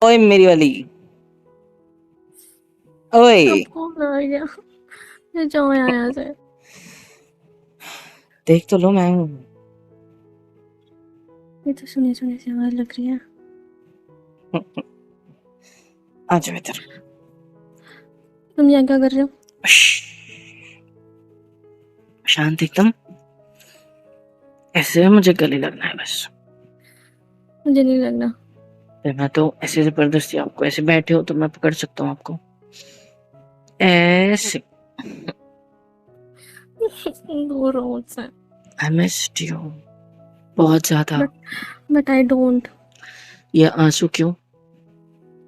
ओए मेरी वाली, ओए अब कौन आ गया? ये जाओ यहाँ से। देख तो लो, मैं हूँ। ये तो सुनी सुनी सी आवाज लग रही है। आ जाओ इधर। तुम यहाँ क्या कर रहे हो? शांत एकदम। ऐसे मुझे गले लगना है बस। मुझे नहीं लग रहा। फिर मैं तो ऐसे जबरदस्ती आपको, ऐसे बैठे हो तो मैं पकड़ सकता हूँ आपको ऐसे। दूर रहो मुझसे। आई मिस्ड यू बहुत ज्यादा। But I don't. ये आंसू क्यों?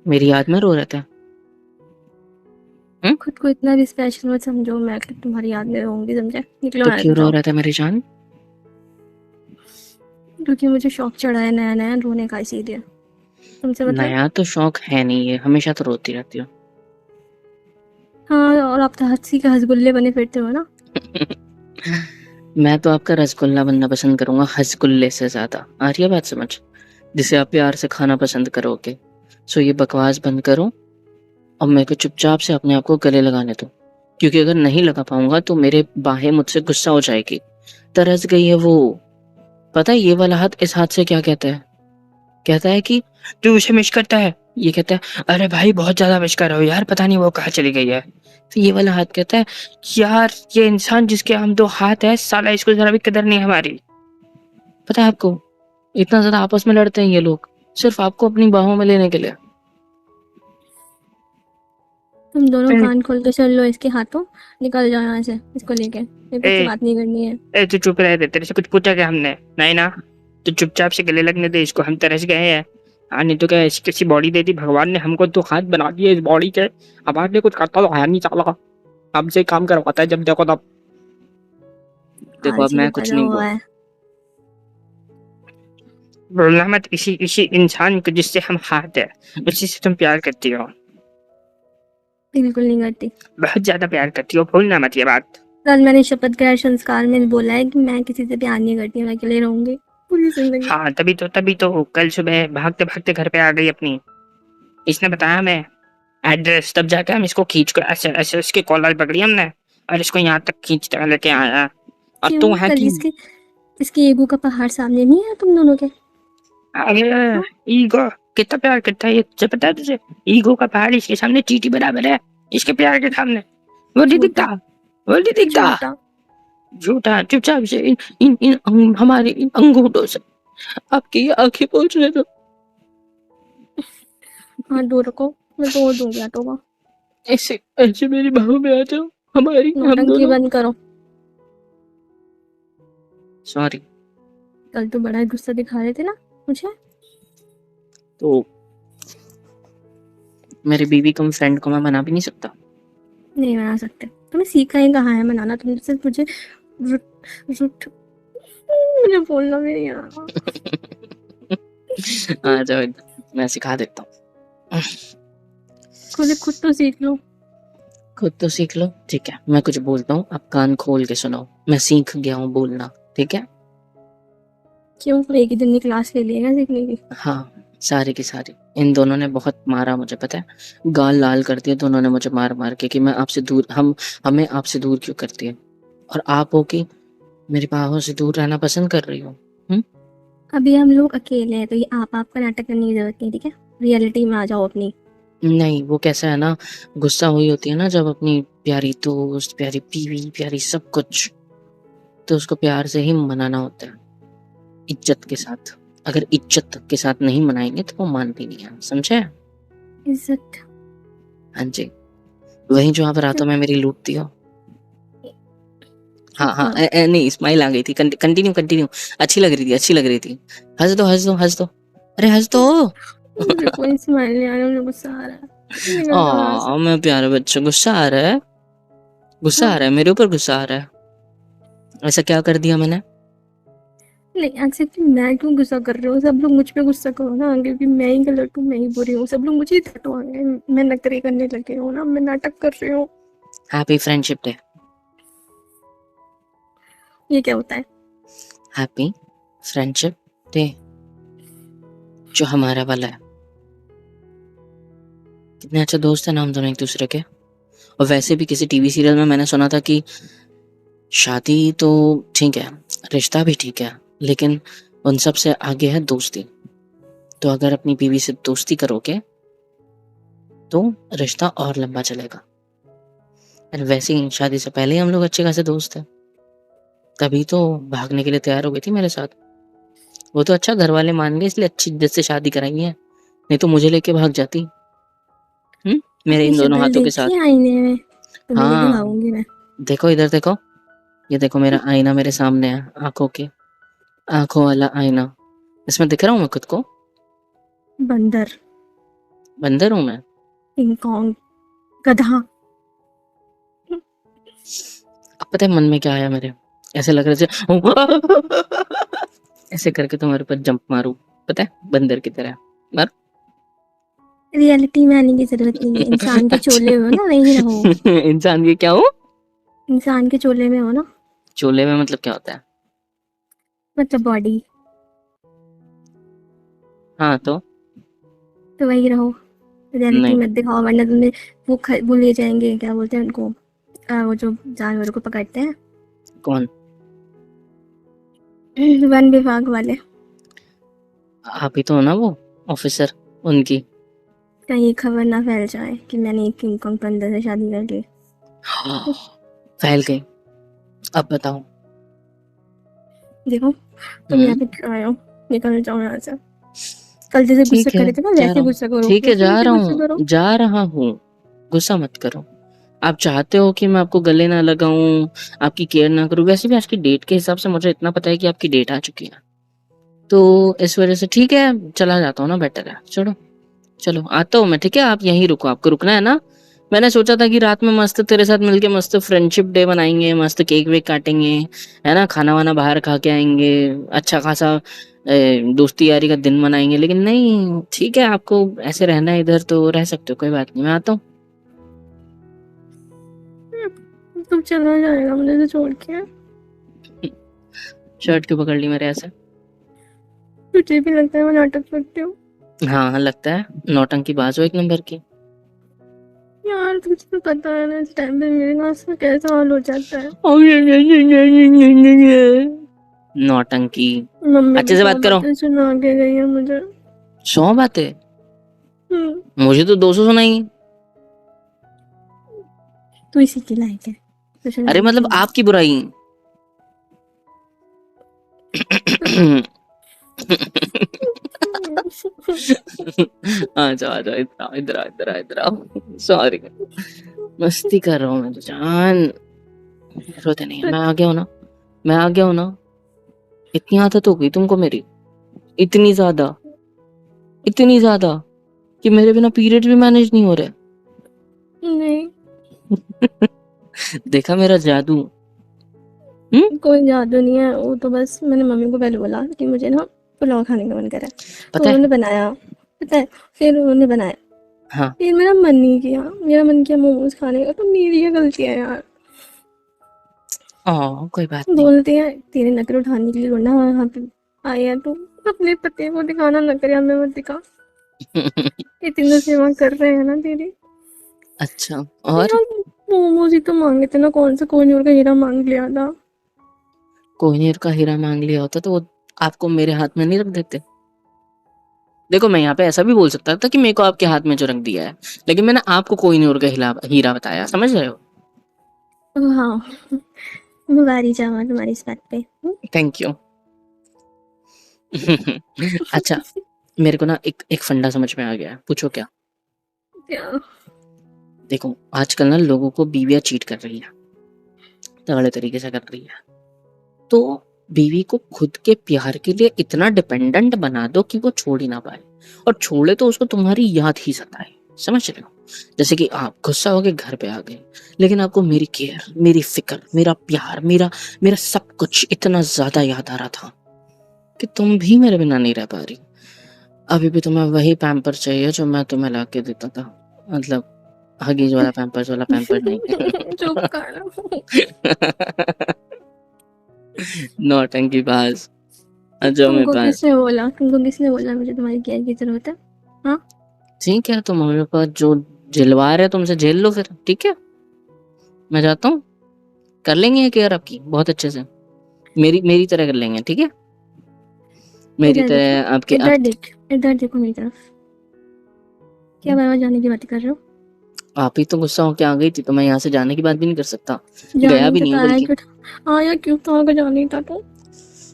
मेरी याद में रो रहे थे? खुद को इतना भी स्पेशल मत समझो, मैं तुम्हारी याद में रहूंगी, समझे? निकलो तो यहाँ से, क्यों रो जाओ। रहा था मेरी जान? क्योंकि मुझे शौक चढ़ा है नया नया रोने का, इसीलिए। तुमसे मतलब? नया तो शौक है नहीं, ये हमेशा तो रोती रहती हो। हाँ, और आप तो हंसी के हंसगुल्ले बने फिरते हो ना। मैं तो आपका रसगुल्ला बनना पसंद करूंगा, हंसगुल्ले से ज्यादा। आ रही है बात समझ? जिसे आप प्यार से खाना पसंद करोगे। सो ये बकवास बंद करो और मेरे को चुपचाप से अपने आप को गले लगाने दो। क्योंकि अगर नहीं लगा पाऊंगा तो मेरे बाहें मुझसे गुस्सा हो जाएगी। तरस गई है वो। पता है ये वाला हाथ इस हाथ से क्या कहता है? कहता है कि तू उसे मिस करता है। ये कहता है अरे भाई बहुत ज्यादा मिस कर रहा हो यार, पता नहीं वो कहाँ चली गई है। तो ये वाला हाथ कहता है यार ये इंसान जिसके हम दो हाथ है, साला इसको जरा भी कदर नहीं है हमारी। पता है आपको? इतना ज्यादा आपस में लड़ते हैं ये लोग, सिर्फ आपको अपनी बाहों में लेने के लिए। तुम दोनों फिर कान खोल के चल लो इसके हाथों। निकल जाओ यहाँ से, इसको लेके मेरे को ए इससे बात नहीं करनी है। ए तू चुप रह दे, तेरे से कुछ पूछा क्या हमने? नहीं ना। तू चुपचाप से गले लगने दे इसको, हम तरस गए हैं। हाँ नहीं तो क्या, ऐसी कैसी बॉडी दे दी भगवान ने हमको, तो हाथ बना दिए इस बॉडी के। हमारे लिए कुछ करता तो है नहीं साला। हमसे काम करवाता है जब देखो तब। देखो अब आलसी मैं भी कुछ पैदा नहीं हुआ बोल, है। बोलना मत इसी इसी इंसान को जिससे हम हाथ है, उसी से तुम प्यार करती हो। बिल्कुल नहीं करती। बहुत ज्यादा प्यार करती हो, भूलना मत ये बात। कल मैंने शपथ ग्रहण संस्कार में बोला है कि मैं किसी से प्यार नहीं करती, मैं अकेले रहूंगी पूरी जिंदगी। हाँ तभी तो कल सुबह भागते भागते घर पे आ गई अपनी। इसने बताया हमें एड्रेस, तब जाके हम इसको खींच कर ऐसे ऐसे इसके कॉलर पकड़ी हमने और इसको यहाँ तक खींच कर लेके आया। और तू क्यों? है कल कि इसके इसके ईगो का पहाड़ सामने नहीं है तुम दोनों के? अरे हाँ? ईगो, कितना प्यार करता है ये तुझे पता है? तुझे ईगो का पहाड़ इसके सामने चींटी बराबर है। इसके प्यार के सामने वो नहीं दिखता, झूठा। वो नहीं दिखता। झूठा। झूठा, चुपचाप से हमारे इन अंगूठों से आपकी ये आंखें पोंछने दो। हाथ दूर रखो, मैं तोड़ दूंगी हाथों को। ऐसे ऐसे मेरी बाहों में आ जाओ, हमारी, हम नौटंकी दोनों। बंद करो। सॉरी। कल तो बड़ा गुस्सा दिखा रहे थे ना मुझे। तो मेरी बीवी को, फ्रेंड को मैं मना भी नहीं सकता? नहीं बना सकते, तुम्हें सीखा ही कहाँ है मनाना? तुमने सिर्फ मुझे रुट रुट मुझे बोलना भी नहीं आ रहा। आ जाओ इधर, मैं सिखा देता हूँ। खुद तो सीख लो। खुद तो सीख लो, ठीक है? मैं कुछ बोलता हूँ, आप कान खोल के सुनो। मैं सीख गया हूँ बोलना, ठीक है? क्यों? एक ही दिन की क्लास ले लिएगा सीखने की? हाँ, सारी की सारी। इन दोनों ने बहुत मारा मुझे, पता है? गाल लाल कर दिया दोनों ने मुझे मार मार के कि मैं आपसे दूर, हमें आपसे दूर क्यों करती है। और आप हो कि मेरी बाहों से दूर रहना पसंद कर रही हो। अभी हम लोग अकेले हैं तो ये आपका नाटक करने की जरूरत नहीं, ठीक है? रियलिटी में आ जाओ अपनी। नहीं, वो कैसा है ना, गुस्सा हुई होती है ना जब अपनी प्यारी दोस्त, प्यारी बीवी, प्यारी सब कुछ, तो उसको प्यार से ही मनाना होता है, इज्जत के साथ। अगर इज्जत के साथ नहीं मनाएंगे तो वो मानती नहीं है, समझे? इज्जत? हाँ जी, वही जो आप चुप। रातों में मेरी लूटती हो। हाँ चुप हाँ, करो। नहीं स्माइल आ गई थी। Continue continue. अच्छी लग रही थी, अच्छी लग रही थी। हंस दो हंस दो हंस दो। अरे हंस दो। मुझे कोई स्माइल नहीं आ रहा, मुझे गुस्सा आ रहा है। निकल जाओ यहाँ से। मैं प्यारे बच्चे, गुस्सा आ रहा है? गुस्सा आ हाँ। रहा है मेरे ऊपर, गुस्सा आ रहा है? ऐसा क्या कर दिया मैंने? नहीं, एक्चुअली मैं क्यों गुस्सा कर रही हूँ? सब लोग मुझ पे गुस्सा करो ना, क्योंकि मैं ही गलत हूँ, मैं ही बुरी हूँ। सब लोग मुझे ही डटवाएंगे। मैं नखरे करने लगे हूँ ना, मैं नाटक कर रही हूँ। Happy friendship day. ये क्या होता है? हैप्पी फ्रेंडशिप डे, जो हमारा वाला है। कितने अच्छे दोस्त हैं ना हम दोनों एक दूसरे के। और वैसे भी किसी टीवी सीरियल में मैंने सुना था कि शादी तो ठीक है, रिश्ता भी ठीक है, लेकिन उन सब से आगे है दोस्ती। तो अगर अपनी बीवी से दोस्ती करोगे तो रिश्ता और लंबा चलेगा। और वैसे ही शादी से पहले ही हम लोग अच्छे खासे दोस्त हैं, तभी तो भागने के लिए तैयार हो गई थी मेरे साथ। वो तो अच्छा घर वाले मान गए इसलिए अच्छी इज्जत से शादी कराई है, नहीं तो मुझे लेके भाग जाती। मेरे अपनी इन दोनों शक्ल हाथों के साथ। देखी आईने में, तुम्हें लेके हाँ, भागूंगी मैं। देखो इधर देखो, ये देखो मेरा आईना मेरे सामने है, आंखों वाला आईना। इसमें दिख रहा हूँ मैं खुद को? बंदर, बंदर हूँ मैं? किंग कॉन्ग, गधा। अब पता है मन में क्या आया मेरे? ऐसे लग रहा है ऐसे करके तुम्हारे ऊपर जंप मारूं, पता है, बंदर की तरह मार। रियलिटी में आने की जरूरत नहीं है, इंसान के अच्छा। चोले में हो ना, वहीं रहो। इंसान की क्या हो? इंसान के चोले में हो ना, चोले में मतलब क्या होता है? मतलब बॉडी, हाँ तो वही रहो। रियलिटी नहीं। मत दिखाओ, वरना तुम्हें वो ले जाएंगे, क्या बोलते हैं उनको, वो जो जानवरों को पकड़ते हैं, कौन? वन विभाग वाले। आप ही तो हो ना वो ऑफिसर उनकी। कहीं ये खबर ना फैल जाए कि मैंने एक किंग कॉन्ग बंदर से शादी कर ली। फैल गई। अब बताओ। देखो, तुम यहाँ पे क्यों आए हो? निकल जाओ यहाँ से। कल जैसे गुस्सा ठीक है, करे थे ना, जा वैसे रहा हूँ। गुस्सा करो, ठीक है, वैसे मुझे गुस्सा करो। जा रहा हूँ। गुस्सा मत करो। आप चाहते हो कि मैं आपको गले ना लगाऊं, आपकी केयर ना करूं। वैसे भी आज की डेट के हिसाब से मुझे इतना पता है कि आपकी डेट आ चुकी है, तो इस वजह से ठीक है, चला जाता हूँ ना, बेटर है। चलो चलो आता हूँ मैं, ठीक है? आप यहीं रुको, आपको रुकना है ना? मैंने सोचा था कि रात में मस्त तेरे साथ मिलके मस्त फ्रेंडशिप डे बनाएंगे, मस्त केक वेक काटेंगे, है ना, खाना वाना बाहर खा के आएंगे, अच्छा खासा दोस्ती यारी का दिन मनाएंगे। लेकिन नहीं, ठीक है, आपको ऐसे रहना है इधर तो रह सकते हो, कोई बात नहीं, मैं आता हूँ। तुम चला जाएगा मुझे तो छोड़ के? शर्ट क्यों पकड़ ली मेरे ऐसे? तुझे भी लगता है मैं नाटक करती हूँ? हाँ हाँ, लगता है, नौटंकी बाज हो एक नंबर की। यार तुझे तो पता है ना, इस टाइम पे मेरे नाक में कैसा हाल हो जाता है। नौटंकी। मम्मी अच्छे भी से सौ बात करो। बातें सुना के गई है मुझे। 100 बातें? हम्म, मुझे तो 200 सुनाई। तू इसी की लायक है तो अरे सुनाने के मतलब लिए। आपकी बुराई। आ जाओ आ जाओ, इधर आओ इधर आओ इधर आओ इधर आओ। सॉरी, मस्ती कर रहा हूँ मैं तो जान। रोते नहीं है, मैं आ गया हूँ ना, मैं आ गया हूँ ना। इतनी आदत हो गई तुमको मेरी, इतनी ज्यादा, इतनी ज्यादा कि मेरे बिना पीरियड भी मैनेज नहीं हो रहे। नहीं, देखा मेरा जादू? कोई जादू नहीं है, वो तो बस मैंने मम्मी को पहले बोला कि मुझे ना पुलाव खाने का मन कर रहा है, तो पता है। उन्होंने बनाया, पता है, फिर उन्होंने बनाया, हाँ। फिर मेरा मन नहीं किया, मेरा मन किया मोमोज खाने का, तो मेरी ये गलती है यार। कोई बात नहीं। बोलते हैं तेरे नखरे उठाने के लिए रोना वहाँ पे आए हैं, तो अपने पति को दिखाना, नखरे हमें मत दिखा। इतनी सेवा कर रहे हैं ना तेरी। अच्छा, और? यार मोमोज ही तो मांगे थे ना, कौन सा कोई और का हीरा मांग लिया था। कोहिनूर का हीरा मांग लिया होता तो वो आपको मेरे हाथ में नहीं रख देते। देखो मैं यहाँ पे ऐसा भी बोल सकता था कि मेरे को आपके हाथ में जो रख दिया है, लेकिन मैंने आपको कोहिनूर का हीरा बताया, समझ रहे हो? हाँ, मुबारी जावा तुम्हारी इस बात पे। Thank you. अच्छा, मेरे को ना एक एक फंडा समझ में आ गया है, पूछो क्या? क्या? देखो आजकल ना लोगों को बीवियां चीट कर रही है, तगड़े तरीके से कर रही है। तो बीवी को खुद के प्यार के लिए इतना डिपेंडेंट बना दो कि वो छोड़ ही ना पाए, और छोड़े तो उसको तुम्हारी याद ही सताए। समझ रहे हो? जैसे कि आप गुस्सा होके घर पे आ गए, लेकिन आपको मेरी केयर, मेरी फिक्र, मेरा प्यार, मेरा मेरा सब कुछ इतना ज्यादा याद आ रहा था कि तुम भी मेरे बिना नहीं रह पा रही। अभी भी तुम्हें वही पैम्पर चाहिए जो मैं तुम्हें ला के देता था, मतलब हगीज वाला पैम्पर्स वाला पैम्पर नहीं। चुप कर। नौटंकी बाज, आ जाओ मेरे पास। तुमको किसने बोला मुझे तुम्हारी केयर की जरूरत है? हाँ, ठीक है, तो मम्मी पापा जो झेलवा रहे तुमसे, झेल लो फिर, ठीक है। मैं जाता हूँ, कर लेंगे ये केयर आपकी बहुत अच्छे से, मेरी मेरी तरह कर लेंगे, ठीक है। मेरी इधर देखो, तरह आपके इधर देख, इधर देखो मेरी तरफ। क्या बार बार जाने की बातें कर रहे हो? आप ही तो गुस्सा होके आ गई थी, तो मैं यहाँ से जाने की बात भी नहीं कर सकता, गया जाने भी का नहीं तो हूँ आया बल्कि। क्यों? आया क्यों था? अगर जाने था तो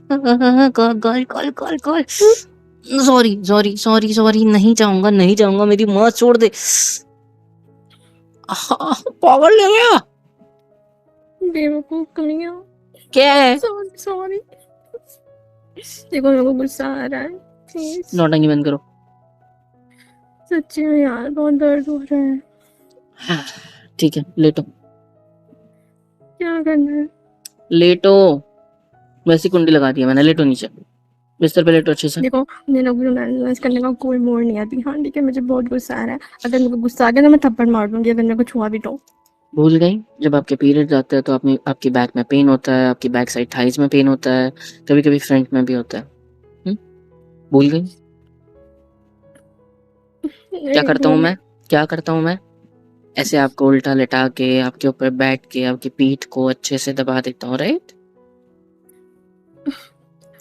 call call call call call. Sorry sorry sorry sorry, नहीं जाऊंगा नहीं जाऊंगा, मेरी माँ छोड़ दे। पागल ले गया। बेवकूफ कमियां। क्या है? Sorry sorry. देखो मेरे को गुस्सा आ रहा है, प्लीज। नौटंकी बंद करो। सच्ची में यार बहुत दर्द हो रहा है। ठीक है, लेटो क्या करना है? लेटो। वैसी कुंडी लगा दी है मैंने, लेटो नीचे, बिस्तर पे लेटो अच्छे से। देखो मेरा भी रोमांस करने का कोई मूड नहीं आती। हाँ ठीक है, मुझे बहुत गुस्सा आ रहा है। अगर मेरे को गुस्सा आ गया तो मैं थप्पड़ मार दूंगी अगर मेरे को छुआ भी तो। भूल गई, जब आपके पीरियड आते हैं तो आपकी बैक में पेन होता है, आपकी बैक साइड थाइज में पेन होता है, कभी कभी फ्रंट में भी होता है। भूल गई? क्या नहीं करता हूँ भूल। मैं, क्या करता हूँ मैं? ऐसे आपको उल्टा लेटा के आपके ऊपर बैठ के आपकी पीठ को अच्छे से दबा देता हूँ, राइट।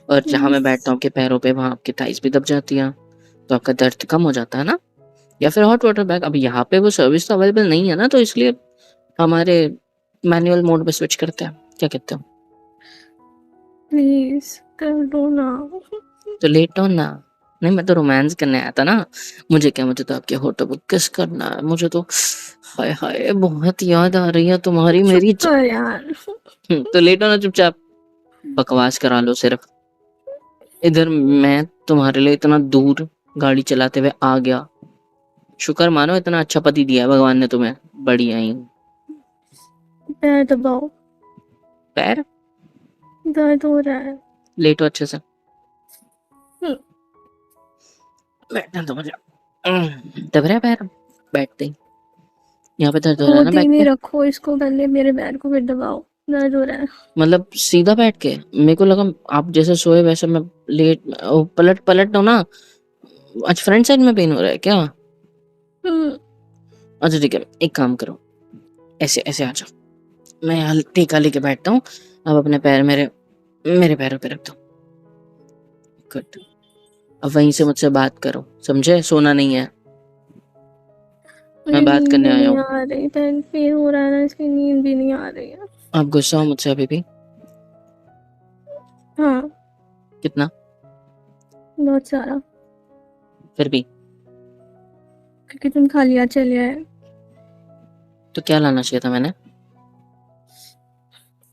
और जहाँ मैं बैठता हूँ आपके पैरों पे, वहाँ आपकी थाइस भी दब जाती है, तो आपका दर्द कम हो जाता है ना। या फिर हॉट वाटर बैग, अब यहाँ पे वो सर्विस तो अवेलेबल नहीं है ना, तो इसलिए हमारे मैनुअल मोड पे स्विच करते हैं, क्या कहते हो? प्लीज कर दो ना। तो लेट हो ना। नहीं, मैं तो रोमांस करने आया था ना। मुझे क्या, मुझे तो आपके होठों पे किस करना है, मुझे तो हाय हाय बहुत याद आ रही है तुम्हारी चुप मेरी कर यार। तो लेट हो ना चुपचाप, बकवास करा लो सिर्फ। इधर मैं तुम्हारे लिए इतना दूर गाड़ी चलाते हुए आ गया, शुक्र मानो इतना अच्छा पति दिया है भगवान ने तुम्हें, बढ़िया ही। पैर दबाओ, पैर? दर्द हो रहा है। लेटो अच्छे से, हम्म, बैठना तो मुझे दब रहा है पैर बैठते ही। यहाँ पे दर्द हो रहा है ना गोदी बैक में पे? रखो इसको पहले, मेरे पैर को फिर दबाओ। दर्द हो रहा है। मतलब सीधा बैठ के? मेरे को लगा आप जैसे सोए वैसे मैं लेट पलट पलट दो ना। अच्छा, फ्रंट साइड में पेन हो रहा है क्या? हम्म, अच्छा ठीक है, एक काम करो, ऐसे ऐसे आ जाओ, मैं यहाँ टीका लेके बैठता हूँ, अब अपने पैर मेरे मेरे पैरों पे रख दो। गुड। अब वहीं से मुझसे बात करो, समझे? सोना नहीं है, मुझे मैं बात नींद करने भी आया नहीं हूँ। आ रही। पैर पेन हो रहा है ना, इसकी नींद भी नहीं आ रही है। आप गुस्सा हो मुझसे अभी भी? हाँ, कितना? बहुत सारा। फिर भी? क्योंकि तुम खाली हाथ चले आए। तो क्या लाना चाहिए था मैंने?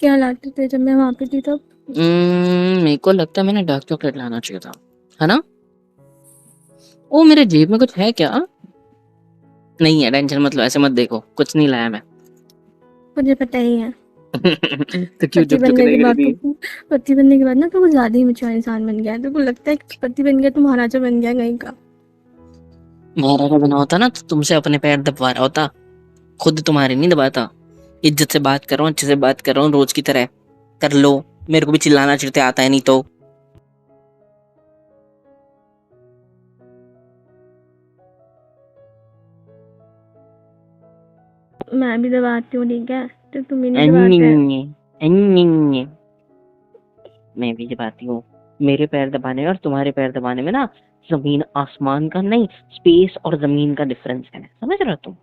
क्या लाते थे जब मैं वहां पे थी तब? मेरे को लगता है मैंने डार्क चॉकलेट लाना चाहिए था, है ना? ओ, मेरे जेब में कुछ है क्या? नहीं है, टेंशन मत लो, ऐसे मत देखो, कुछ नहीं लाया मैं। मुझे पता ही है। तो क्यों पति चुप चुप बनने के रह बाद रही थी? तो पति बनने के बाद ना तो वो ज्यादा ही मैच्योर इंसान बन गया है। तो को लगता है कि पति बन गया तो महाराजा बन गया कहीं का। महाराजा बना होता ना तो तुमसे अपने पैर दबा रहा होता, खुद तुम्हारे नहीं दबाता। इज्जत से बात कर रहा हूँ, अच्छे से बात कर रहा हूँ, रोज की तरह कर लो। मेरे को भी चिल्लाना चिढ़ते आता है नहीं तो। मैं भी दबाती हूँ, ठीक है? तो तुम ही नहीं दबाते हैं। अन्य, अन्य, मैं भी दबाती हूँ। मेरे पैर दबाने और तुम्हारे पैर दबाने में ना जमीन आसमान का नहीं, स्पेस और जमीन का डिफरेंस है, समझ रहे हो तुम?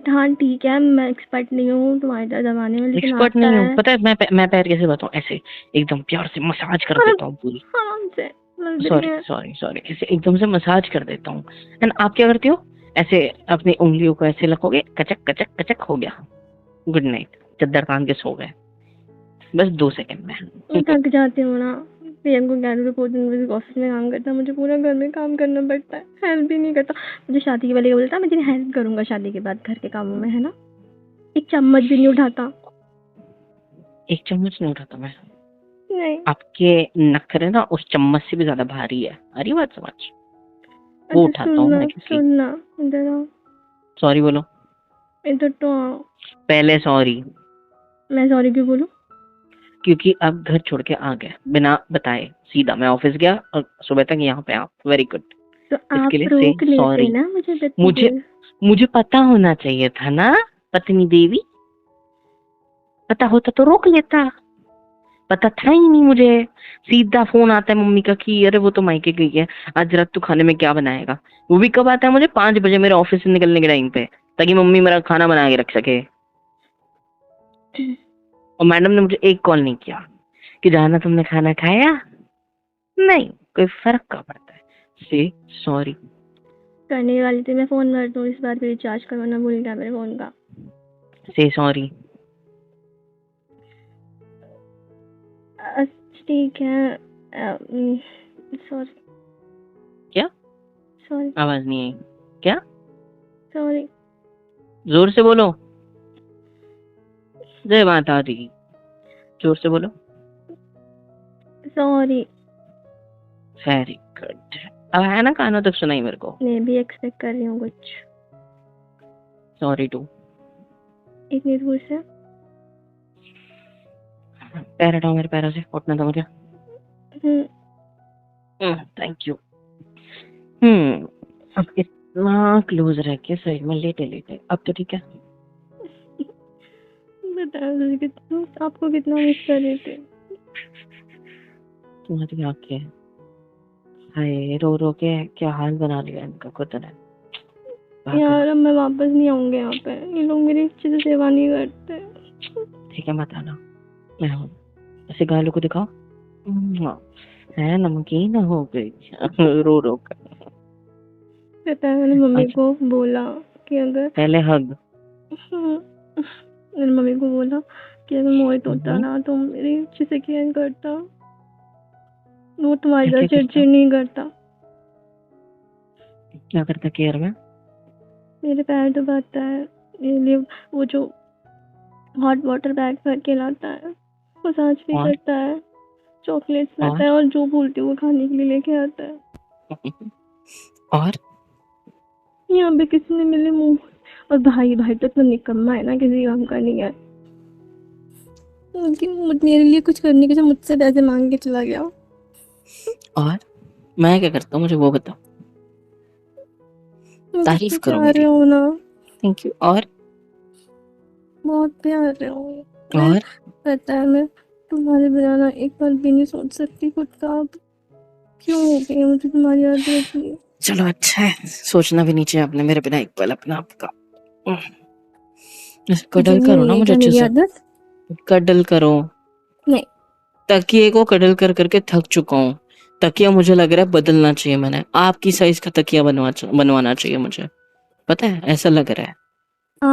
हाँ ठीक है, मैं एक्सपर्ट नहीं हूँ तुम्हारे तरह दबाने में, लेकिन एक्सपर्ट आता नहीं हूँ, है। पता है मैं पैर कैसे बताऊँ? ऐसे एकदम प्यार से मसाज कर आराम देता हूँ पूरी। आराम से लग रही सॉरी है। सॉरी सॉरी, ऐसे एकदम से मसाज कर देता हूँ। एंड आप क्या करती हो? ऐसे अपनी उंगलियों को ऐसे रखोगे, कचक कचक कचक, हो गया, गुड नाइट, चद्दर तान के सो गए, बस 2 सेकंड में। मैं थक जाती हूँ ना। पीएम को कह रही हूँ, पूरे दिन मुझे ऑफिस में काम करता है, मुझे पूरा घर में काम करना पड़ता है, हेल्प भी नहीं करता। मुझे शादी के पहले क्या बोलता, मैं तेरी हेल्प करूंगा शादी के बाद घर के कामों में, है ना? एक चम्मच भी नहीं उठाता। एक चम्मच नहीं उठाता मैं? नहीं। आपके नखरे ना उस चम्मच से भी ज्यादा भारी है, आ रही बात समझ? वो अच्छा उठाता हूँ सुनना मैं, क्योंकि सुनना, इधर आओ। सॉरी बोलो इधर तो आओ। पहले, सॉरी। मैं सॉरी क्यों बोलूं? क्योंकि अब घर छोड़ के आ गए बिना बताए, सीधा मैं ऑफिस गया और सुबह तक यहाँ पे आप, वेरी गुड। तो इसके आप लिए से रोक लेते सॉरी। ना मुझे इतनी मुझे देर। मुझे पता होना चाहिए था ना पत्नी देवी, पता होता तो रोक लेता, पता था ही नहीं मुझे। सीधा फोन आता है मम्मी का कि अरे वो तो मायके गई है, आज रात तू खाने में क्या बनाएगा। वो भी कब आता है मुझे, 5 बजे मेरे ऑफिस से निकलने के टाइम पे, ताकि मम्मी मेरा खाना बना के रख सके। और मैडम ने मुझे एक कॉल नहीं किया कि जाना तुमने खाना खाया, नहीं कोई फर्क क्या पड़ता है। से सॉरी। करने वाली थी मैं, फोन कर दूँ इस बार भी रिचार्ज करवाना भूल गया मेरे फोन का। से सॉरी। ठीक है, सॉरी। क्या? सॉरी। आवाज नहीं आई। क्या? सॉरी। जोर से बोलो। जय माता दी, जोर से बोलो। सॉरी। Very good. अब है ना, कानों तक सुनाई मेरे को। मैं भी एक्सपेक्ट कर रही हूँ कुछ। Sorry too. इतनी दूर से। पैर हटाओ मेरे पैरों से, उठना था मुझे। हम्म, थैंक यू। अब इतना क्लोज रह के साइड में लेटे लेटे, अब तो ठीक है। बताओ कितना, आपको कितना मिस कर रहे थे। तुम्हारी आंखें, हाय रो रो के क्या हाल बना लिया इनका खुद ने। यार अब मैं वापस नहीं आऊंगी यहाँ पे, ये लोग मेरी अच्छे से सेवा नहीं करते। ठीक है मत आना, मैं हूँ। ऐसे गालों को दिखाओ, है नमकीन हो गई रो रो कर। पता है मैंने मम्मी को बोला कि अगर पहले हग। मैंने मम्मी को बोला कि अगर मोहित होता ना तो मेरी अच्छे से केयर करता, वो तुम्हारी तरह चिड़चिड़ नहीं करता। क्या करता केयर में? मेरे पैर दबाता है, मेरे लिए वो जो हॉट वाटर बैग भर के लाता है, मसाज भी करता है, चॉकलेट्स लाता है, और जो बोलती हूँ वो खाने के लिए लेके आता है। और यहाँ पे किसी ने मिले मुंह, और भाई तो इतना निकम्मा है ना, किसी काम का नहीं है। मेरे लिए कुछ करने के मुझसे पैसे मांग के चला गया। और मैं क्या करता हूँ मुझे वो बताओ, तारीफ करो मेरी। हो ना। Thank you. और बहुत प्यारे हो। और पता है मैं तुम्हारे बिना ना एक पल भी नहीं सोच सकती खुद का। अब क्यों हो गई मुझे तुम्हारी याद रहती है। चलो अच्छा है, सोचना भी नहीं चाहिए आपने मेरे बिना एक पल अपना आपका। कडल करो ना मुझे अच्छे से, कडल करो। नहीं, तकिए को कडल कर करके थक चुका हूँ। तकिया मुझे लग रहा है बदलना चाहिए, मैंने आपकी साइज का तकिया बनवाना चाहिए मुझे, पता है ऐसा लग रहा है।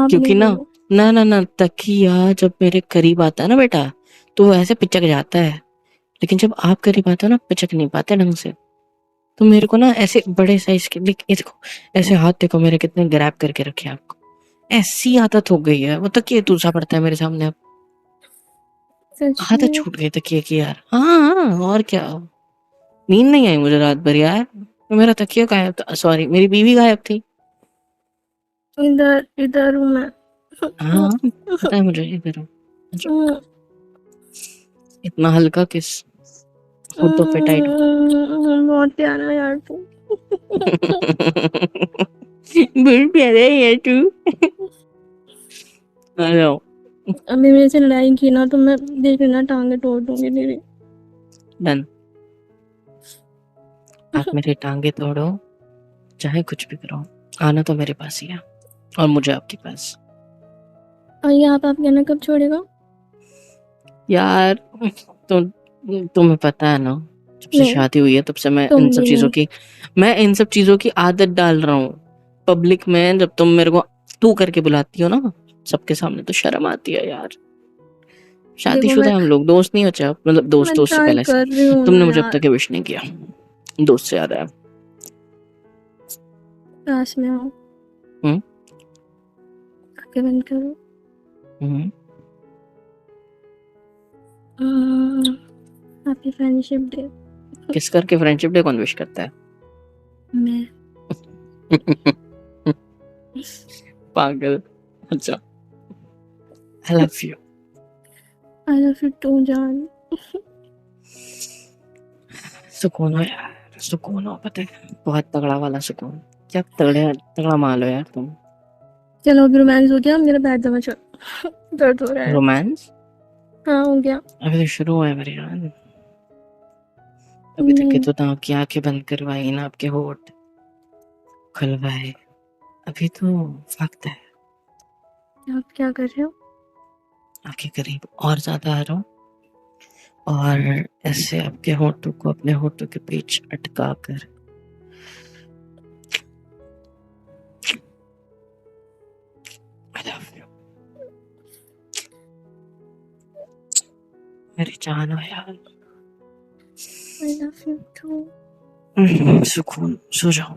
क्योंकि ना ना ना ना तकिया जब मेरे करीब आता है ना बेटा, तो वो ऐसे पिचक जाता है, लेकिन जब आप करीब आते हो ना पिचक नहीं पाते ढंग से। तो मेरे को ना ऐसे बड़े साइज के, ये देखो ऐसे हाथ देखो मेरे कितने ग्रैब करके रखे हैं आपको, ऐसी आदत हो गई है। वो तकिए दूसरा पड़ता है मेरे सामने अब, आदत छूट गई तकिए की यार। हाँ और क्या, नींद नहीं आई मुझे रात भर यार, तो मेरा तकिया गायब था, सॉरी मेरी बीवी गायब थी। इधर हूँ मैं। हाँ पता है मुझे, इधर हूँ। इतना हल्का किस, होठों पे टाइट। बहुत प्यारा यार तू। बहुत प्यारा है यार तू। हेलो, अभी मेरे से लड़ाई की ना तो मैं देख लेना टांगे तोड़ दूंगी तेरी। डन। आप मेरी टांगे तोड़ो चाहे कुछ भी करो, आना तो मेरे पास ही है और मुझे आपके पास। और ये आप कहना कब छोड़ेगा यार? तो तुम्हें पता है ना, जब से शादी हुई है तब से मैं इन सब चीजों की आदत डाल रहा हूँ। पब्लिक में जब तुम मेरे को तू करके बुलाती हो ना सबके सामने, तो शर्म आती है यार। शादीशुदा हम लोग, दोस्त नहीं बचा, मतलब दोस्त से पहले से तुमने मुझे अब तक विश नहीं किया, दोस्त से याद है। पास में आओ, आंखें बंद करो। Happy friendship day. किस करके फ्रेंडशिप डे कौन विश करता है? मैं। पागल। अच्छा, I love you. I love you too जान। सुकून हो यार, सुकून हो, पता है बहुत तगड़ा वाला सुकून। क्या तगड़ा माल हो यार तुम। चलो अभी रोमांस हो गया, मेरा बैठ जाना चलो। दर्द हो रहा है। रोमांस हाँ हो गया। अभी तो शुरू हुआ है मेरी जान। अभी तक के तो ना आपकी आंखें बंद करवाई ना आपके होठ खुलवाए। अभी तो वक्त है आप क्या कर रहे हो? आपके करीब और ज्यादा आ रहा हूँ और ऐसे आपके होठों को अपने होठों के बीच अटका कर I love you. मेरी जान हो यार। I love you too. सुकून सो जाओ।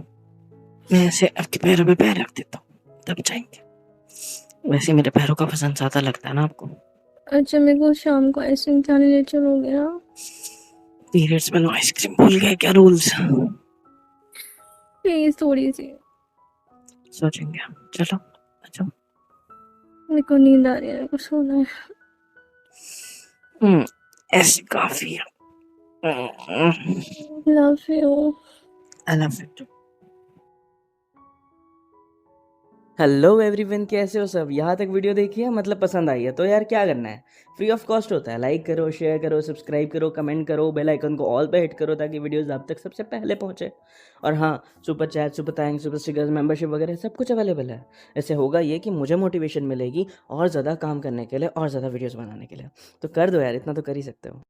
मैं ऐसे आपके पैरों पे पैर रख देता हूँ तब जाएंगे। वैसे मेरे पैरों का वजन ज्यादा लगता है ना आपको। अच्छा मेरे को शाम को आइसक्रीम खाने ले चलोगे ना? पीरियड्स में नो आइसक्रीम भूल गए क्या रूल्स? प्लीज थोड़ी सी। सोचेंगे हम। चलो अच्छा। मेरे को नींद आ रही है, मेरे को सोना है। ऐसे काफी है। Love you. I love you too. Hello everyone, कैसे हो सब? यहाँ तक वीडियो देखी है, मतलब पसंद आई है तो यार क्या करना है, फ्री ऑफ कॉस्ट होता है। लाइक करो, शेयर करो, सब्सक्राइब करो, कमेंट करो, बेल आइकन को ऑल पे हिट करो ताकि वीडियोस आप तक सबसे पहले पहुंचे। और हाँ, super chat, super thanks, super stickers, membership वगैरह सब कुछ अवेलेबल है। इससे होगा ये कि मुझे मोटिवेशन मिलेगी और ज़्यादा काम करने के लिए और ज़्यादा वीडियोज़ बनाने के लिए। तो कर दो यार, इतना तो कर ही सकते हो।